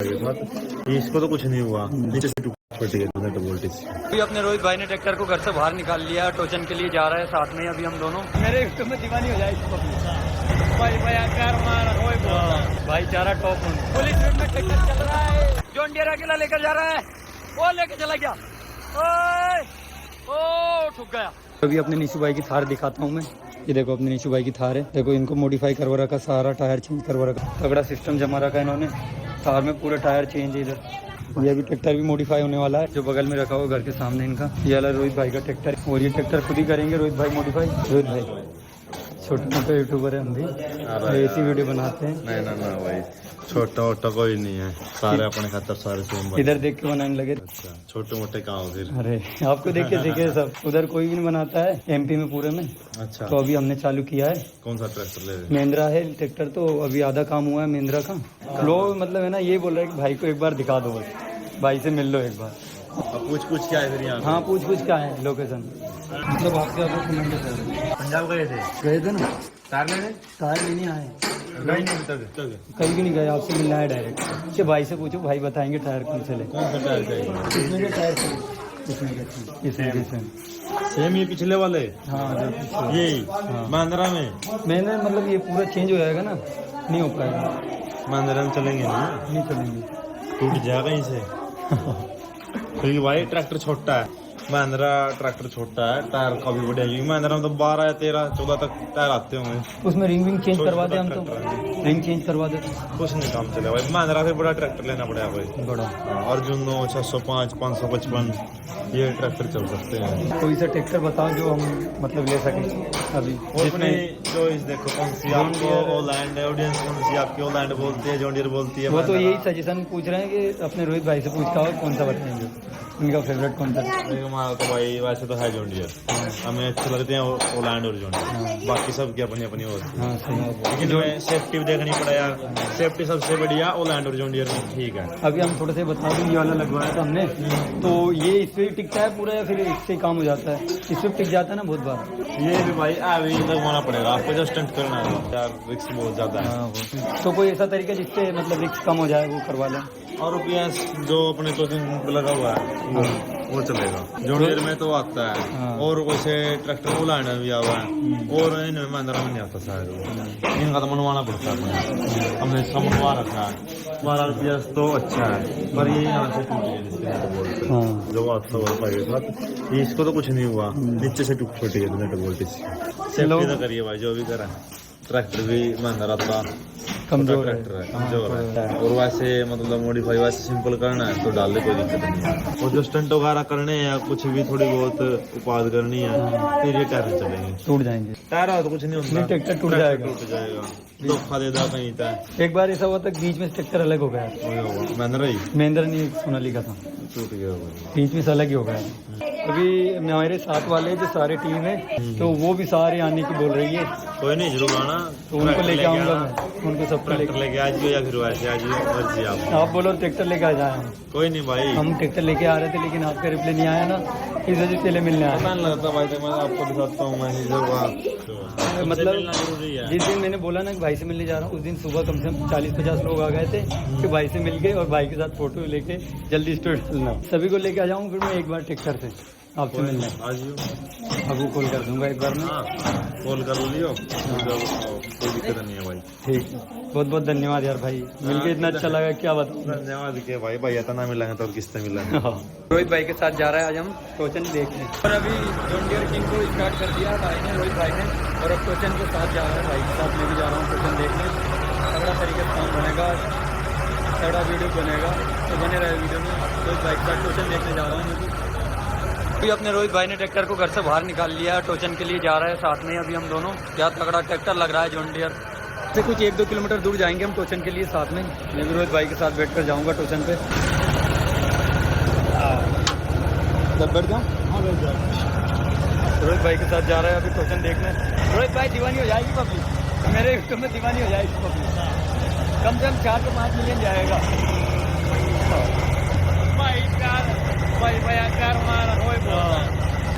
इसको तो कुछ नहीं हुआ, नीचे से फट गया वोल्टेज। अभी अपने रोहित भाई ने ट्रैक्टर को घर से बाहर निकाल लिया, टोचन के लिए जा रहा है साथ में अभी हम दोनों। मेरे यूट्यूब में दीवानी हो जाएगी भाईचारा टॉप पुलिस रोड में ट्रैक्टर चल रहा है, जॉन डियर अकेला लेकर जा रहा है, वो लेकर चला गया, ओ ठुक गया। अभी अपने निशु भाई की थार दिखाता हूँ मैं, ये देखो अपने निशु भाई की थार है, देखो इनको मॉडिफाई करवा रखा, सारा टायर चेंज करवा रखा, तगड़ा सिस्टम जमा रखा इन्होंने, थार में पूरे टायर चेंज है इधर। ये अभी ट्रैक्टर भी मॉडिफाई होने वाला है, जो बगल में रखा हुआ घर के सामने इनका, ये वाला रोहित भाई का ट्रैक्टर, और ये ट्रैक्टर खुद ही करेंगे रोहित भाई मॉडिफाई। रोहित भाई छोटे मोटे यूट्यूबर है हम भी, ऐसी वीडियो बनाते हैं। नहीं ना ना भाई, छोटा वोटा कोई नहीं है, सारे अपने खातर सारे सेम। इधर देख के बनाने लगे। अच्छा, छोटे मोटे कहाँ फिर? अरे आपको देख के सीखे सब, उधर कोई भी नहीं बनाता है एमपी में पूरे में। अच्छा, तो अभी हमने चालू किया है। कौन सा ट्रैक्टर ले रहे? महिंद्रा है ट्रैक्टर, तो अभी आधा काम हुआ है महिंद्रा का। लोग मतलब है ना, ये बोल रहे हैं कि भाई को एक बार दिखा दो, बस भाई से मिल लो एक बार। पूछ क्या है फिर यहाँ? हाँ पूछ क्या है लोकेशन, मतलब आपके पंजाब गए थे ना, तार लेने? तार लेने आए, कहीं कहीं भी नहीं गए, आपसे मिलना है डायरेक्ट। अच्छा भाई से पूछो, भाई बताएंगे टायर कौन से ले। कौन सा टायर चाहिए? इसमें के टायर इसमें सेम ये पिछले वाले? हाँ यही महिंद्रा में? मैंने मतलब ये पूरा चेंज हो जाएगा ना, नहीं हो पाएगा। महिंद्रा में चलेंगे नहीं चलेंगे, टूट जाएगा इसे। क्योंकि भाई ट्रैक्टर छोटा है, महिंद्रा ट्रैक्टर छोटा है, टायर काफी बढ़िया है। महिंद्रा में तो 12 या 13 14 तक टायर आते होंगे। उसमें रिंग चेंज करवा दे, हम तो रिंग चेंज करवा देते, कुछ नहीं काम चलेगा भाई। महिंद्रा से बड़ा ट्रैक्टर लेना पड़ेगा भाई, बड़ा अर्जुनो 605 555 ये ट्रैक्टर चल सकते हैं। कोई सा ट्रैक्टर बताओ जो हम मतलब ले सकें अभी। अपनी चॉइस देखो, कौन सी आपको ओलैंड ऑडियंस, कौन सी आपकी ओलैंड बोलती है, जॉन डियर बोलती है। वो तो यही सजेशन पूछ रहे हैं कि अपने रोहित भाई से पूछता हो कौन सा बताएंगे, उनका फेवरेट कौन सा। हमारा तो भाई वैसे तो है जॉन डियर, हमें अच्छे लगते हैं ओलैंड और जॉन डियर, बाकी सब की अपनी अपनी होती है। लेकिन जो सेफ्टी देखनी पड़ा यार, सेफ्टी सबसे बढ़िया ओलैंड और जॉन डियर में ठीक है। अभी हम थोड़े से बता दें, ये वाला लगवाया था हमने, तो ये इस पे टिकता है पूरा या फिर इससे काम हो जाता है? इस पे टिक जाता है ना बहुत बार। ये भी भाई अभी लगवाना पड़ेगा आपको, जब स्टंट करना है यार, रिस्क बहुत ज्यादा है। तो कोई ऐसा तरीका जिससे मतलब रिस्क कम हो जाए, वो करवा लें। और रुपया जो अपने तो लगा हुआ है वो चलेगा। जॉन डियर में तो आता है, और वैसे ट्रैक्टर को लाना भी आवा है, और इनमें महिंद्रा में नहीं आता शायद, इनका तो मनवाना पड़ता है। हमने इसका मनवा रखा है, 12 रुपया तो अच्छा है, पर ये यहाँ से टूट गया जो आता हुआ। इसको तो कुछ नहीं हुआ, नीचे से टूट गया वोल्टेज। सेफ्टी तो करिए भाई, जो भी करा। ट्रैक्टर भी महिंद्रा था कमजोर ट्रैक्टर है, कमजोर है, और वैसे मतलब मॉडिफाई वैसे सिंपल करना है तो डाल दे, कोई दिक्कत नहीं है। और जो स्टंट वगैरह करने हैं या कुछ भी थोड़ी बहुत उपाध करनी है, फिर ये टायर चलेंगे, टूट जाएंगे। टायर तो कुछ नहीं होता, ट्रैक्टर टूट जाएगा, धोखा दे दा कहीं था। एक बार ऐसा हुआ था, बीच में ट्रैक्टर अलग हो गया, महिंद्रा नहीं सोनालिका था, टूट गया, बीच में से अलग ही हो गया। अभी हमारे साथ वाले जो सारे टीम है, तो वो भी सारे आने की बोल रही है। कोई नहीं, जरूर आना, तो उनको लेके आऊंगा मैं, उनको सब ट्रैक्टर लेके आ जाइए या फिर वैसे आ जाइए, मर्जी आप बोलो ट्रैक्टर लेके आ जाए। कोई नहीं भाई, हम ट्रैक्टर लेके आ रहे थे लेकिन आपका रिप्लाई नहीं आया ना, इस वजह से पहले मिलने आया। लगता भाई, तो मैं आपको दिखाता हूँ मैं, मतलब जिस दिन मैंने बोला ना कि भाई से मिलने जा रहा हूँ, उस दिन सुबह कम से कम 40-50 लोग आ गए थे कि भाई से मिल गए, और भाई के साथ फोटो लेके जल्दी स्टूडियो चलना। सभी को लेके आ जाऊँ फिर मैं एक बार ट्रैक्टर से आपसे मिलना। आपको कॉल कर दूंगा एक बार में, कॉल कर लियो, कोई दिक्कत नहीं है भाई। ठीक, बहुत बहुत धन्यवाद यार भाई, मिलके इतना अच्छा लगा, क्या बताऊं। धन्यवाद के भाई, भाई इतना मिलेंगे तो और किससे मिलेंगे। रोहित भाई के साथ जा रहा है आज हम टोचन देखने, और अभी जॉन डियर किंग को स्टार्ट कर दिया भाई ने, रोहित भाई ने, और अब टोचन के साथ जा रहा है भाई के साथ, मैं भी जा रहा हूँ टोचन देखने। तगड़ा तरीके से काम बनेगा, तगड़ा वीडियो बनेगा, तो बने रहे वीडियो में। रोहित भाई के साथ टोचन देखने जा रहा हूँ। अभी अपने रोहित भाई ने ट्रैक्टर को घर से बाहर निकाल लिया, टोचन के लिए जा रहा है साथ में अभी हम दोनों। क्या तगड़ा ट्रैक्टर लग रहा है जॉन डियर से। कुछ 1-2 किलोमीटर दूर जाएंगे हम टोचन के लिए साथ में। मैं भी रोहित भाई के साथ बैठ कर जाऊँगा टोचन पे। बैठ जाऊँ? हाँ बैठ जाओ। रोहित भाई के साथ जा रहा है अभी टोचन देखने। रोहित भाई दीवानी हो जाएगी पब्लिक, मेरे यूट्यूब में दीवानी हो जाएगी पब्लिक, कम से कम 4 से 5 मिलियन जाएगा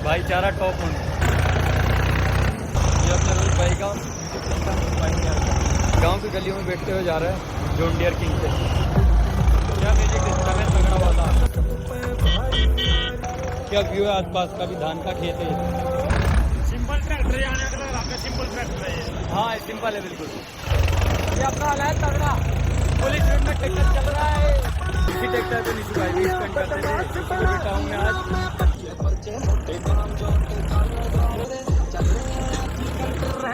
भाईचारा टॉप ऑन। ये अपने रोहित भाई का गांव की गलियों में बैठते हुए जा रहा है जॉन डियर किंग पे। क्या व्यू है आसपास का भी, धान का खेत है। सिंपल ट्रैक्टर है, आने का आपका सिंपल ट्रैक्टर है ये। हाँ सिंपल है बिल्कुल। ये अपना वाला है तगड़ा, फुल स्पीड में ट्रैक्टर चल रहा है। इसी ट्रैक्टर पे निशु भाई भी स्पेंड करते थे टाउन में आज।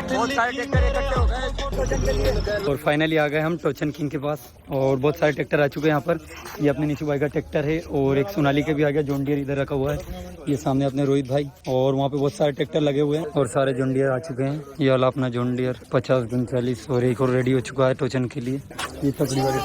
बहुत सारे ट्रैक्टर इकट्ठे हो गए टोचन के लिए। और फाइनली आ गए हम टोचन किंग के पास और बहुत सारे ट्रैक्टर आ चुके हैं यहाँ पर। ये अपने निशु भाई का ट्रैक्टर है और एक सोनाली के भी आ गया। जॉन डियर इधर रखा हुआ है, ये सामने अपने रोहित भाई, और वहाँ पे बहुत सारे ट्रैक्टर लगे हुए हैं और सारे जॉन डियर आ चुके हैं। ये वाला अपना जॉन डियर 50-39 और एक और रेडी हो चुका है टोचन के लिए। ये तगड़ी वाली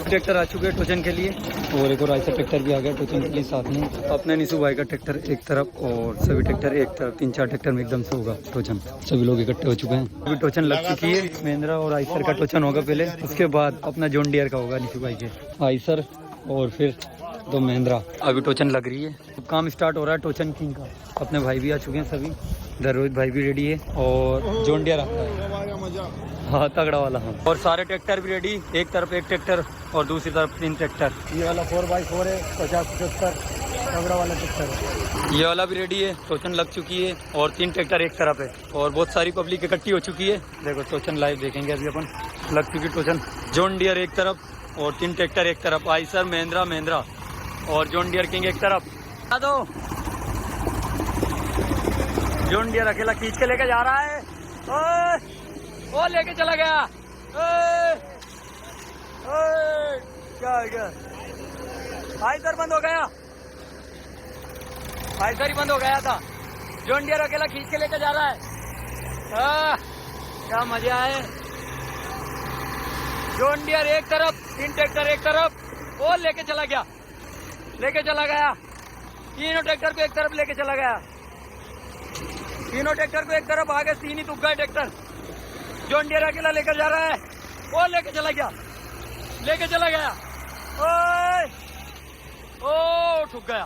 ट्रैक्टर आ चुके हैं टोचन के लिए और एक और ऐसा ट्रैक्टर भी आ गया टोचन के लिए साथ में। अपने निशु भाई का ट्रैक्टर एक तरफ और सभी ट्रैक्टर एक तरफ, 3-4 ट्रैक्टर में एकदम से होगा टोचन। सभी लोग इकट्ठे हो चुके हैं। अभी टोचन लग चुकी है। महिंद्रा और आइसर का टोचन होगा पहले, उसके बाद अपना जॉन डियर का होगा निशु भाई के। आइसर और फिर तो महिंद्रा। अभी टोचन लग रही है, काम स्टार्ट हो रहा है टोचन किंग का। अपने भाई भी आ चुके हैं सभी, इधर रोहित भाई भी रेडी है और जॉन डियर आता है। हाँ तगड़ा वाला। हाँ और सारे ट्रैक्टर भी रेडी, एक तरफ एक ट्रैक्टर और दूसरी तरफ 3 ट्रैक्टर। ये वाला 4x4 है 50-75 तगड़ा वाला ट्रैक्टर है। ये वाला भी रेडी है, टोचन लग चुकी है और 3 ट्रैक्टर एक तरफ है और बहुत सारी पब्लिक इकट्ठी हो चुकी है। देखो टोचन लाइव देखेंगे अभी अपन। लग चुकी टोचन, जॉन डियर एक तरफ और 3 ट्रैक्टर एक तरफ, आइसर महिंद्रा और जॉन डियर किंग एक तरफ। दो जॉन डियर अकेला खींच के लेके जा रहा है। ओए वो लेके चला गया। ओए ओए क्या आइसर बंद हो गया, आइसर ही बंद हो गया था। जॉन डियर अकेला खींच के लेके जा रहा है। क्या मजा है। जॉन डियर एक तरफ, 3 ट्रैक्टर एक तरफ, वो लेके चला गया, तीनों ट्रैक्टर को एक तरफ लेके चला गया। तीनों ट्रैक्टर को एक तरफ, आगे 3 ही तुक गए ट्रैक्टर। जॉन डियर अकेला लेकर जा रहा है, वो लेके चला गया। ओए ओ ठुक गया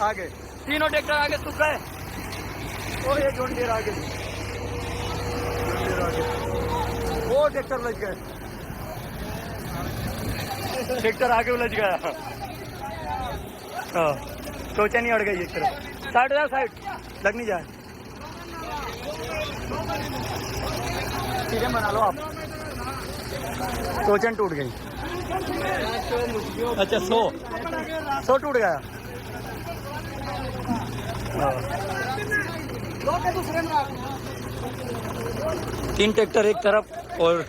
आगे, तीनों ट्रैक्टर आगे ठुक गए। ओ ये जॉन डियर आगे, वो ट्रैक्टर लग गए, ट्रैक्टर आगे उलझ गया। हाँ टोचन ही अड़ गई एक तरफ। साइड जाओ, साइड लग नहीं जाए, सीधे बना लो आप। टोचन टूट गई। अच्छा 100 टूट गया। 3 ट्रैक्टर एक तरफ और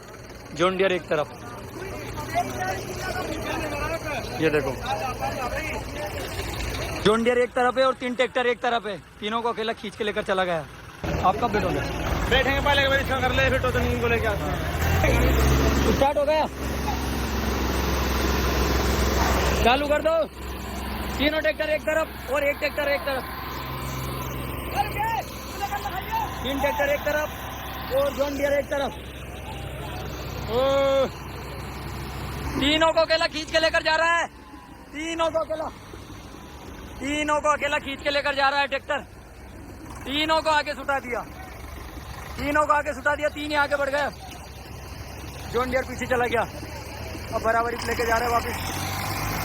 जॉन डियर एक तरफ। ये देखो जॉन डियर एक तरफ है और 3 ट्रैक्टर एक तरफ है। तीनों को अकेला खींच के लेकर चला गया। आप कब बैठोगे? बैठेंगे पहले कर ले, फिर टोचन को लेके आते हैं। स्टार्ट हो गया, चालू कर दो। तीनों ट्रैक्टर एक तरफ और एक ट्रैक्टर एक तरफ, 3 ट्रैक्टर एक तरफ और जॉन डियर एक तरफ। तीनों को अकेला खींच के लेकर जा रहा है। तीनों को अकेला खींच के लेकर जा रहा है ट्रैक्टर। तीनों को आगे सुटा दिया, 3 ही आगे बढ़ गए। जॉन डियर पीछे चला गया, अब बराबरी लेके जा रहे हैं वापस।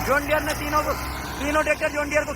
जॉन डियर ने तीनों ट्रैक्टर जॉन डियर को